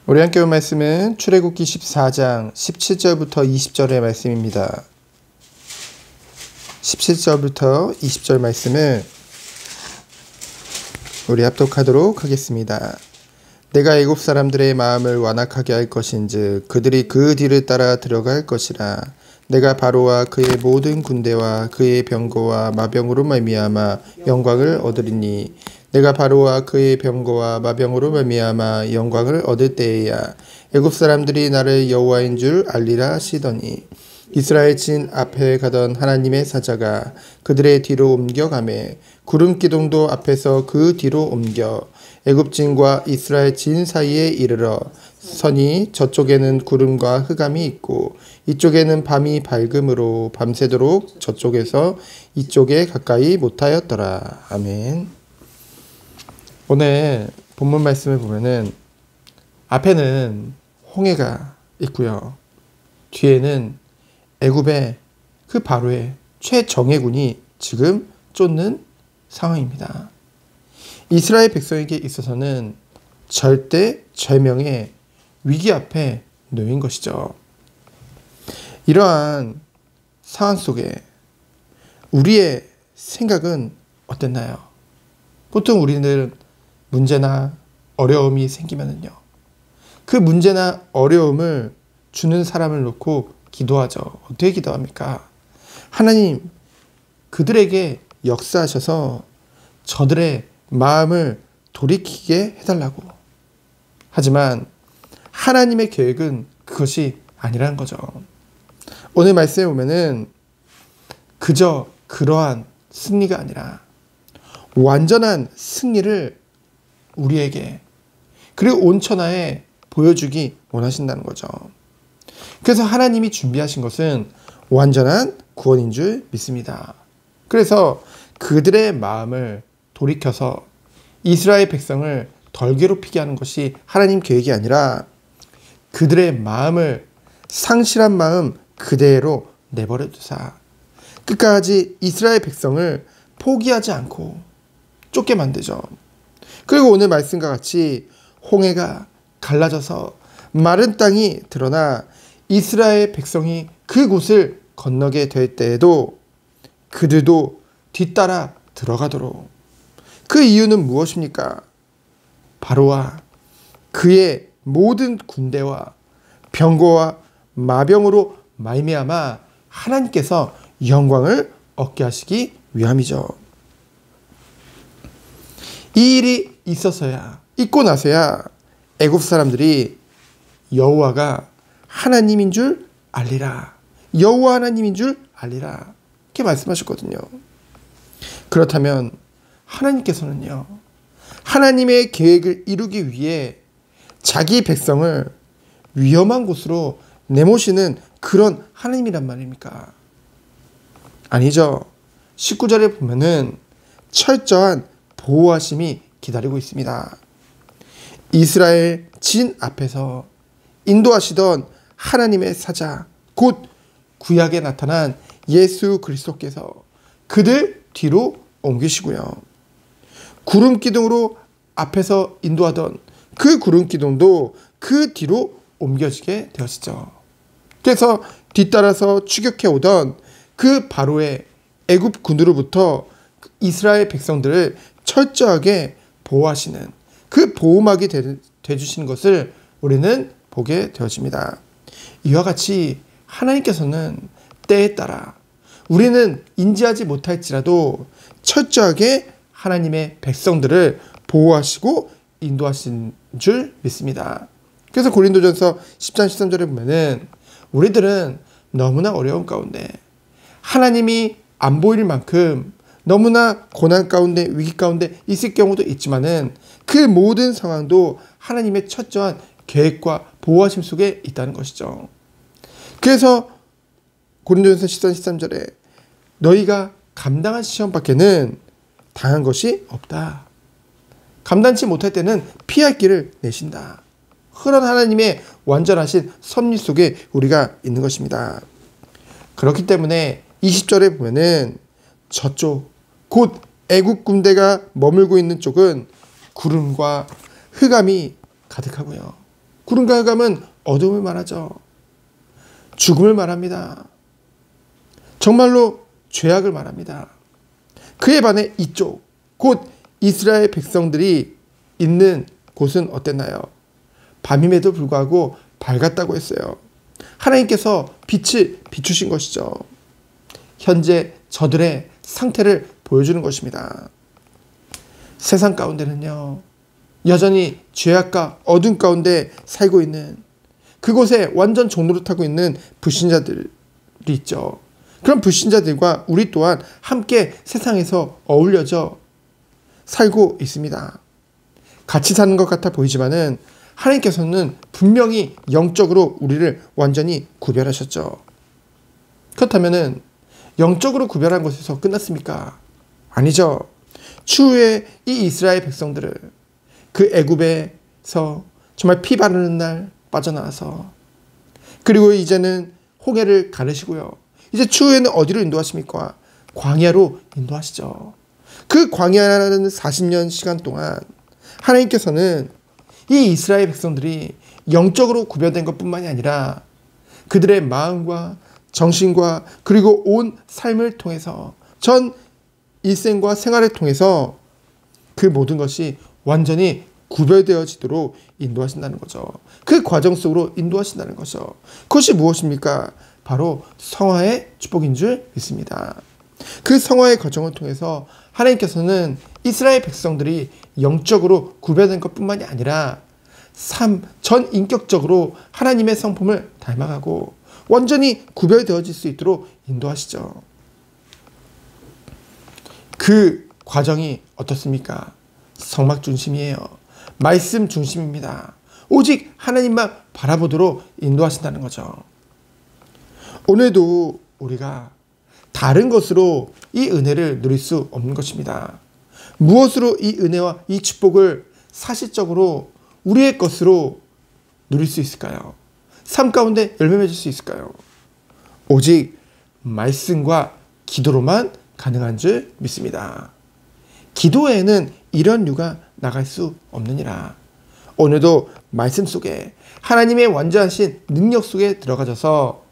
우리 함께 본 말씀은 출애굽기 14장 17절부터 20절의 말씀입니다. 17절부터 20절 말씀을 우리 합독하도록 하겠습니다. 내가 애굽 사람들의 마음을 완악하게 할 것인즉 그들이 그 뒤를 따라 들어갈 것이라. 내가 바로와 그의 모든 군대와 그의 병거와 마병으로 말미암아 영광을 얻으리니 내가 바로와 그의 병거와 마병으로 말미암아 영광을 얻을 때에야 애굽 사람들이 나를 여호와인 줄 알리라 하시더니 이스라엘 진 앞에 가던 하나님의 사자가 그들의 뒤로 옮겨가매 구름 기둥도 앞에서 그 뒤로 옮겨 애굽 진과 이스라엘 진 사이에 이르러 서니 저쪽에는 구름과 흑암이 있고 이쪽에는 밤이 밝음으로 밤새도록 저쪽에서 이쪽에 가까이 못하였더라. 아멘. 오늘 본문 말씀을 보면은 앞에는 홍해가 있고요. 뒤에는 애굽의 그 바로의 최정예군이 지금 쫓는 상황입니다. 이스라엘 백성에게 있어서는 절대 절명의 위기 앞에 놓인 것이죠. 이러한 상황 속에 우리의 생각은 어땠나요? 보통 우리는 문제나 어려움이 생기면은요, 그 문제나 어려움을 주는 사람을 놓고 기도하죠. 어떻게 기도합니까? 하나님, 그들에게 역사하셔서 저들의 마음을 돌이키게 해달라고. 하지만 하나님의 계획은 그것이 아니라는 거죠. 오늘 말씀에 보면은 그저 그러한 승리가 아니라 완전한 승리를 우리에게 그리고 온 천하에 보여주기 원하신다는 거죠. 그래서 하나님이 준비하신 것은 완전한 구원인 줄 믿습니다. 그래서 그들의 마음을 돌이켜서 이스라엘 백성을 덜 괴롭히게 하는 것이 하나님 계획이 아니라 그들의 마음을 상실한 마음 그대로 내버려 두사 끝까지 이스라엘 백성을 포기하지 않고 쫓게 만들죠. 그리고 오늘 말씀과 같이 홍해가 갈라져서 마른 땅이 드러나 이스라엘 백성이 그곳을 건너게 될 때에도 그들도 뒤따라 들어가도록. 그 이유는 무엇입니까? 바로와 그의 모든 군대와 병거와 마병으로 말미암아 하나님께서 영광을 얻게 하시기 위함이죠. 이 일이 있고 나서야 애굽 사람들이 여호와가 하나님인 줄 알리라. 여호와 하나님인 줄 알리라. 이렇게 말씀하셨거든요. 그렇다면 하나님께서는요, 하나님의 계획을 이루기 위해 자기 백성을 위험한 곳으로 내모시는 그런 하나님이란 말입니까? 아니죠. 19절에 보면은 철저한 보호하심이 기다리고 있습니다. 이스라엘 진 앞에서 인도하시던 하나님의 사자, 곧 구약에 나타난 예수 그리스도께서 그들 뒤로 옮기시고요. 구름 기둥으로 앞에서 인도하던 그 구름 기둥도 그 뒤로 옮겨지게 되었죠. 그래서 뒤따라서 추격해 오던 그 바로의 애굽 군으로부터 이스라엘 백성들을 철저하게 보호하시는 그 보호막이 되주시는 것을 우리는 보게 되어집니다. 이와 같이 하나님께서는 때에 따라 우리는 인지하지 못할지라도 철저하게 하나님의 백성들을 보호하시고 인도하신 줄 믿습니다. 그래서 고린도전서 10장 13절에 보면은 우리들은 너무나 어려운 가운데 하나님이 안 보일 만큼 너무나 고난 가운데 위기 가운데 있을 경우도 있지만은 그 모든 상황도 하나님의 철저한 계획과 보호하심 속에 있다는 것이죠. 그래서 고린도전서 10장 13절에 너희가 감당한 시험 밖에는 당한 것이 없다. 감당치 못할 때는 피할 길을 내신다. 그런 하나님의 완전하신 섭리 속에 우리가 있는 것입니다. 그렇기 때문에 20절에 보면은 저쪽 곧 애국 군대가 머물고 있는 쪽은 구름과 흑암이 가득하고요. 구름과 흑암은 어둠을 말하죠. 죽음을 말합니다. 정말로 죄악을 말합니다. 그에 반해 이쪽, 곧 이스라엘 백성들이 있는 곳은 어땠나요? 밤임에도 불구하고 밝았다고 했어요. 하나님께서 빛을 비추신 것이죠. 현재 저들의 상태를 보여주는 것입니다. 세상 가운데는요, 여전히 죄악과 어둠 가운데 살고 있는, 그곳에 완전 종노릇하고 있는 불신자들이 있죠. 그런 불신자들과 우리 또한 함께 세상에서 어울려져 살고 있습니다. 같이 사는 것 같아 보이지만은 하나님께서는 분명히 영적으로 우리를 완전히 구별하셨죠. 그렇다면은 영적으로 구별한 것에서 끝났습니까? 아니죠. 추후에 이 이스라엘 백성들을 그 애굽에서 정말 피 바르는 날 빠져나와서, 그리고 이제는 홍해를 가르시고요. 이제 추후에는 어디로 인도하십니까? 광야로 인도하시죠. 그 광야라는 40년 시간 동안 하나님께서는 이 이스라엘 백성들이 영적으로 구별된 것뿐만이 아니라 그들의 마음과 정신과 그리고 온 삶을 통해서, 전 일생과 생활을 통해서 그 모든 것이 완전히 구별되어지도록 인도하신다는 거죠. 그 과정 속으로 인도하신다는 거죠. 그것이 무엇입니까? 바로 성화의 축복인 줄 믿습니다. 그 성화의 과정을 통해서 하나님께서는 이스라엘 백성들이 영적으로 구별된 것뿐만이 아니라 전 인격적으로 하나님의 성품을 닮아가고 완전히 구별되어질 수 있도록 인도하시죠. 그 과정이 어떻습니까? 성막 중심이에요. 말씀 중심입니다. 오직 하나님만 바라보도록 인도하신다는 거죠. 오늘도 우리가 다른 것으로 이 은혜를 누릴 수 없는 것입니다. 무엇으로 이 은혜와 이 축복을 사실적으로 우리의 것으로 누릴 수 있을까요? 삶 가운데 열매 맺을 수 있을까요? 오직 말씀과 기도로만 가능한 줄 믿습니다. 기도에는 이런 유가 나갈 수 없느니라. 오늘도 말씀 속에 하나님의 완전하신 능력 속에 들어가셔서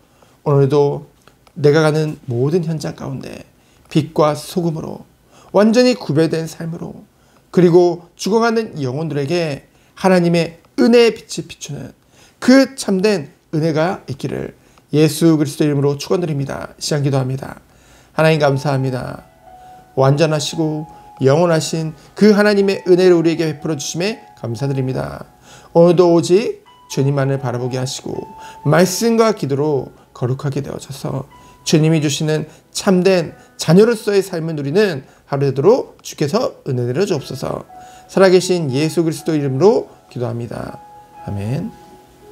오늘도 내가 가는 모든 현장 가운데 빛과 소금으로 완전히 구별된 삶으로, 그리고 죽어가는 영혼들에게 하나님의 은혜의 빛을 비추는 그 참된 은혜가 있기를 예수 그리스도 이름으로 축원드립니다. 시간 기도합니다. 하나님 감사합니다. 완전하시고 영원하신 그 하나님의 은혜를 우리에게 베풀어 주심에 감사드립니다. 오늘도 오직 주님만을 바라보게 하시고 말씀과 기도로 거룩하게 되어져서 주님이 주시는 참된 자녀로서의 삶을 누리는 하루 되도록 주께서 은혜 내려 주옵소서. 살아계신 예수 그리스도 이름으로 기도합니다. 아멘.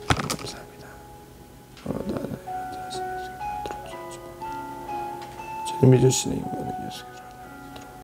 감사합니다. 주님이 주시는